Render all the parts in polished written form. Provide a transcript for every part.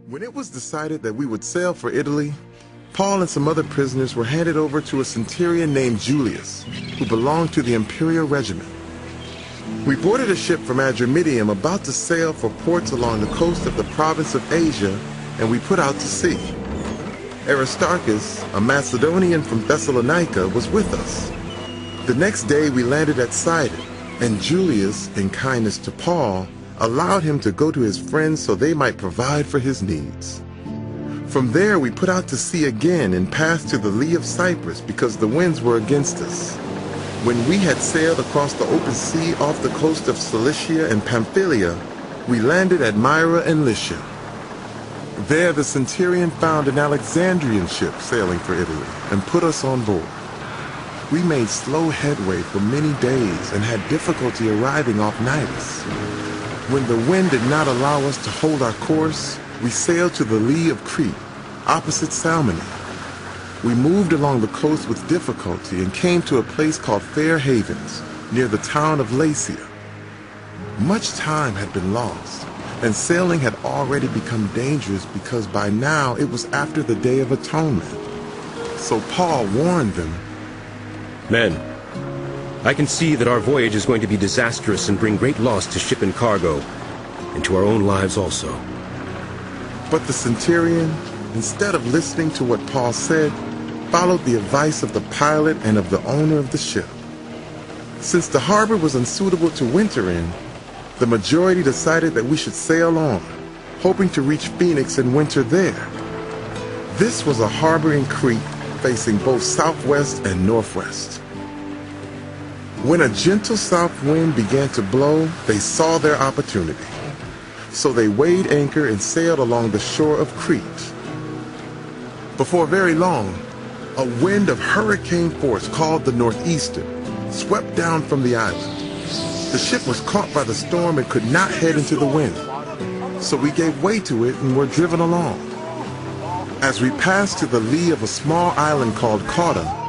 When it was decided that we would sail for Italy, Paul and some other prisoners were handed over to a centurion named Julius, who belonged to the imperial regiment. We boarded a ship from Adramyttium about to sail for ports along the coast of the province of Asia, and we put out to sea. Aristarchus, a Macedonian from Thessalonica, was with us. The next day we landed at Sidon, and Julius, in kindness to Paul, allowed him to go to his friends so they might provide for his needs. From there we put out to sea again and passed to the lee of Cyprus because the winds were against us. When we had sailed across the open sea off the coast of Cilicia and Pamphylia, we landed at Myra and Lycia. There the centurion found an Alexandrian ship sailing for Italy and put us on board. We made slow headway for many days and had difficulty arriving off Cnidus. When the wind did not allow us to hold our course, we sailed to the lee of Crete, opposite Salmone. We moved along the coast with difficulty and came to a place called Fair Havens, near the town of Lasea. Much time had been lost, and sailing had already become dangerous because by now it was after the Day of Atonement. So Paul warned them, "Men, I can see that our voyage is going to be disastrous and bring great loss to ship and cargo, and to our own lives also." But the centurion, instead of listening to what Paul said, followed the advice of the pilot and of the owner of the ship. Since the harbor was unsuitable to winter in, the majority decided that we should sail on, hoping to reach Phoenix and winter there. This was a harbor in Crete facing both southwest and northwest. When a gentle south wind began to blow, they saw their opportunity. So they weighed anchor and sailed along the shore of Crete. Before very long, a wind of hurricane force called the Northeaster swept down from the island. The ship was caught by the storm and could not head into the wind. So we gave way to it and were driven along. As we passed to the lee of a small island called Cauda,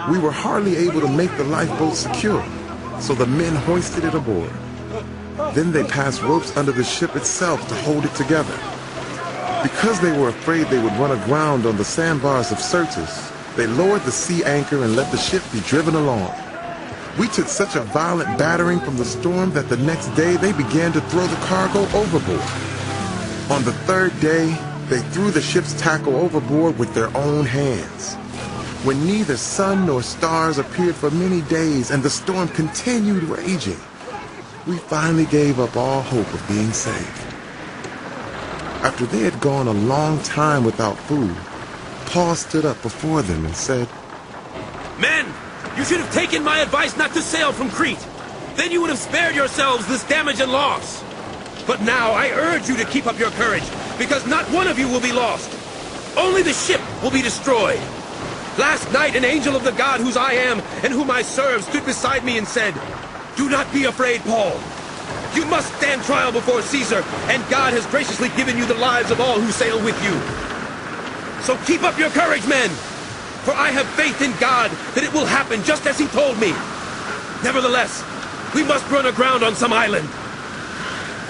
we were hardly able to make the lifeboat secure, so the men hoisted it aboard. Then they passed ropes under the ship itself to hold it together. Because they were afraid they would run aground on the sandbars of Syrtis, they lowered the sea anchor and let the ship be driven along. We took such a violent battering from the storm that the next day they began to throw the cargo overboard. On the third day, they threw the ship's tackle overboard with their own hands. When neither sun nor stars appeared for many days and the storm continued raging, we finally gave up all hope of being saved. After they had gone a long time without food, Paul stood up before them and said, "Men, you should have taken my advice not to sail from Crete. Then you would have spared yourselves this damage and loss. But now I urge you to keep up your courage, because not one of you will be lost. Only the ship will be destroyed. Last night an angel of the God whose I am and whom I serve stood beside me and said, 'Do not be afraid, Paul. You must stand trial before Caesar, and God has graciously given you the lives of all who sail with you. So keep up your courage, men, for I have faith in God that it will happen just as he told me. Nevertheless, we must run aground on some island.'"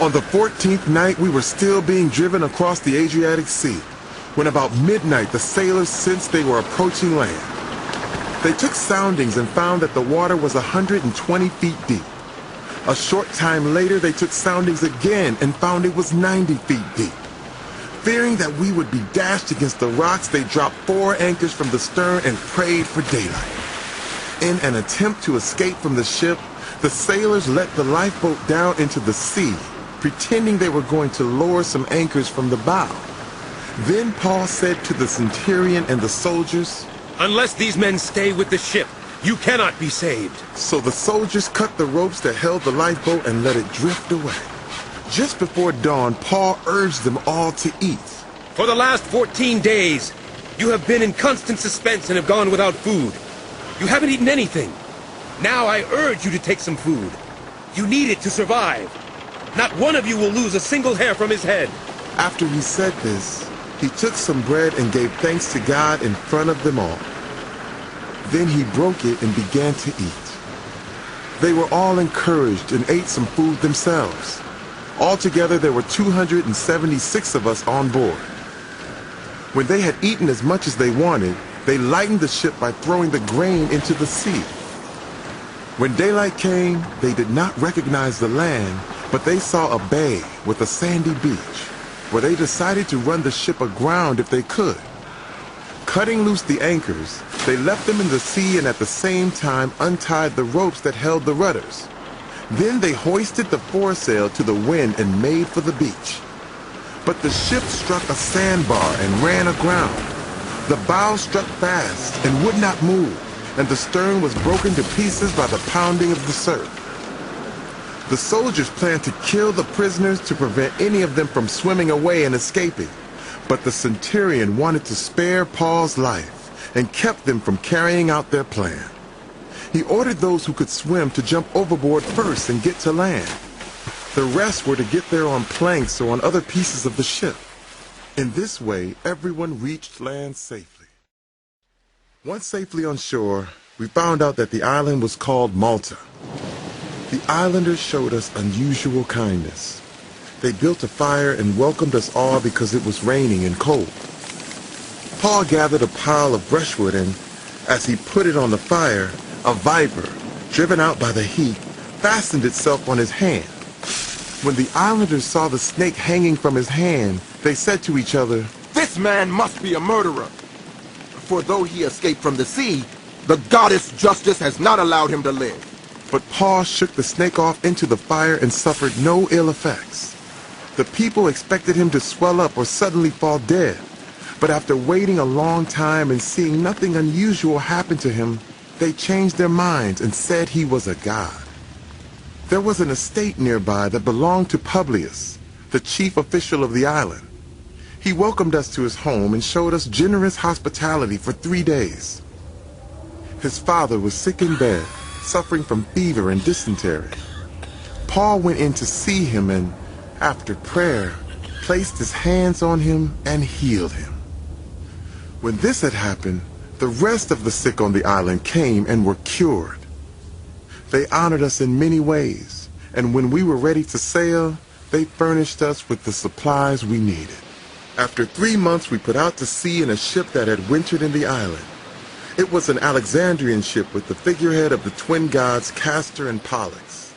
On the 14th night, we were still being driven across the Adriatic Sea, when about midnight the sailors sensed they were approaching land. They took soundings and found that the water was 120 feet deep. A short time later, they took soundings again and found it was 90 feet deep. Fearing that we would be dashed against the rocks, they dropped 4 anchors from the stern and prayed for daylight. In an attempt to escape from the ship, the sailors let the lifeboat down into the sea, pretending they were going to lower some anchors from the bow. Then Paul said to the centurion and the soldiers, "Unless these men stay with the ship, you cannot be saved." So the soldiers cut the ropes that held the lifeboat and let it drift away. Just before dawn, Paul urged them all to eat. "For the last 14 days, you have been in constant suspense and have gone without food. You haven't eaten anything. Now I urge you to take some food. You need it to survive. Not one of you will lose a single hair from his head." After he said this, he took some bread and gave thanks to God in front of them all. Then he broke it and began to eat. They were all encouraged and ate some food themselves. Altogether, there were 276 of us on board. When they had eaten as much as they wanted, they lightened the ship by throwing the grain into the sea. When daylight came, they did not recognize the land, but they saw a bay with a sandy beach, where they decided to run the ship aground if they could. Cutting loose the anchors, they left them in the sea and at the same time untied the ropes that held the rudders. Then they hoisted the foresail to the wind and made for the beach. But the ship struck a sandbar and ran aground. The bow struck fast and would not move, and the stern was broken to pieces by the pounding of the surf. The soldiers planned to kill the prisoners to prevent any of them from swimming away and escaping. But the centurion wanted to spare Paul's life and kept them from carrying out their plan. He ordered those who could swim to jump overboard first and get to land. The rest were to get there on planks or on other pieces of the ship. In this way, everyone reached land safely. Once safely on shore, we found out that the island was called Malta. The islanders showed us unusual kindness. They built a fire and welcomed us all because it was raining and cold. Paul gathered a pile of brushwood and, as he put it on the fire, a viper, driven out by the heat, fastened itself on his hand. When the islanders saw the snake hanging from his hand, they said to each other, "This man must be a murderer. For though he escaped from the sea, the goddess Justice has not allowed him to live." But Paul shook the snake off into the fire and suffered no ill effects. The people expected him to swell up or suddenly fall dead. But after waiting a long time and seeing nothing unusual happen to him, they changed their minds and said he was a god. There was an estate nearby that belonged to Publius, the chief official of the island. He welcomed us to his home and showed us generous hospitality for 3 days. His father was sick in bed, suffering from fever and dysentery. Paul went in to see him and, after prayer, placed his hands on him and healed him. When this had happened, the rest of the sick on the island came and were cured. They honored us in many ways, and when we were ready to sail, they furnished us with the supplies we needed. After 3 months, we put out to sea in a ship that had wintered in the island. It was an Alexandrian ship with the figurehead of the twin gods Castor and Pollux.